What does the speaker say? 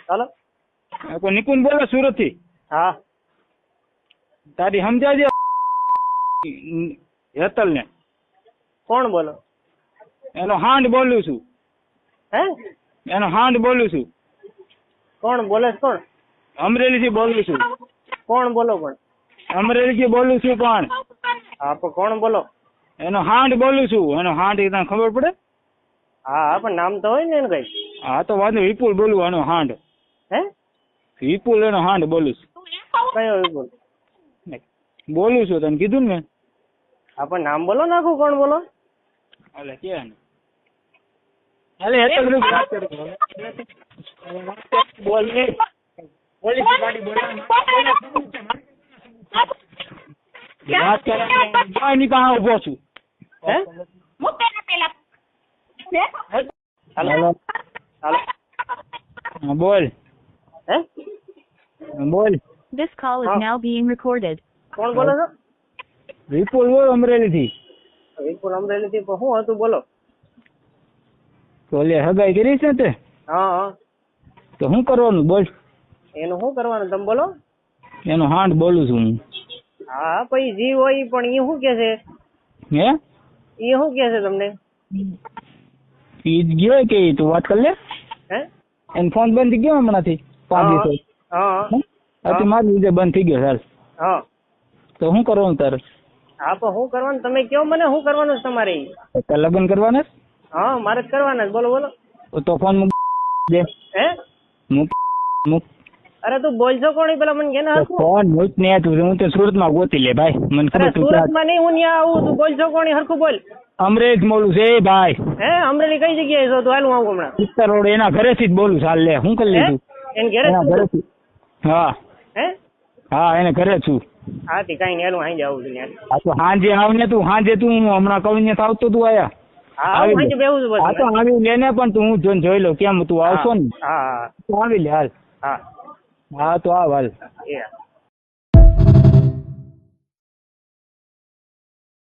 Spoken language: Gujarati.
ચાલો. કોઈ નિકુંજ બોલે સુરત થી. હા. તારી સમજાજે હેતલ ને. કોણ બોલો? એનો હાંડ બોલું છું. હે? એનો હાંડ બોલું છું. કોણ બોલે છે? કોણ? અમરેલી થી બોલું છું. કોણ બોલો પણ? અમરેલી થી બોલું છું પણ. હા પણ કોણ બોલો? એનો હાંડ બોલું છું. એનો હાંડ તને ખબર પડે? હા હા પણ નામ તો હોય ને એનું કઈ. હા તો વાંધો વિપુલ બોલું એનો હાંડ. હે? વિપુલ એનો હાંડ બોલું છું. કયો વિપુલ? બોલું છું તને કીધું ને મેં. હા પણ નામ બોલો નાખું કોણ બોલો? અલે કે અલે હેતલ ગ્રુપ વાત કરે. બોલ ને. પોલીસ ગાડી બોલાવ. વાત કરે ની પાસે ઉભો છું. હે? હાલો. હાલો. હા બોલ. હે? બોલ. This call is હા. now being recorded. કોણ બોલો છો? વિપુલ બોલ અમરેલી થી. વિપુલ અમરેલી થી પણ શું હતું બોલો? તો લે હગાઈ કરી છે તે. હા હા. તો શું કરવાનું બોલ. એનું શું કરવાનું તમે બોલો? એનો હાંડ બોલું છું હું. હા પછી જીવ હોય પણ એ શું કે છે? હે? એ શું કે છે તમને? ઈ ગયો કે તું વાત કર લે. હે? એનો ફોન બંધ થઈ ગયો હમણાંથી 5 દિવસ. હા. અત્યારે મારી લીધે બંધ થઈ ગયો સાલ. હા. તો શું કરવાનું તારે? હા પણ શું કરવાનું તમે કયો મને શું કરવાનું છે તમારે? તારે લગ્ન કરવાના? હા મારે જ કરવાના છે બોલો બોલો. તો ફોન મૂક દે. હે? મૂક. અરે તું બોલશો કોણ પેલા મને કે ને હરખું? ફોન મૂક ને તું. હું તો સુરતમાં ગોતી લે ભાઈ. મને અરે ખબર તું સુરતમાં નહીં હું ત્યાં આવું તું બોલશો કોણ હરખું બોલ. અમરેલી બોલું છે ભાઈ. હે અમરેલી કઈ જગ્યાએ છો તું? હાલ હું આવું હમણાં. સિત્તર રોડ એના ઘરેથી જ બોલું ચાલ લે. શું કરી હે? લીધું? એને ઘરે એના જ છું? ઘરેથી. હા હે? હા એને ઘરે છું. હા તે કઈ નહીં હાલ હું અહીં જ આવું છું ત્યાં. હા તો સાંજે આવ ને તું. સાંજે તું હમણાં કવિને આવતો તું આયા. હા આવી હું લે. અહીં જ બેહું છું હા તો બધું. આવી લે ને પણ તું હું જોઈને જોઈ લઉં કેમ તું આવશો ને. હા તો આવી લે હાલ. હા. હા તો આવ હાલ. એ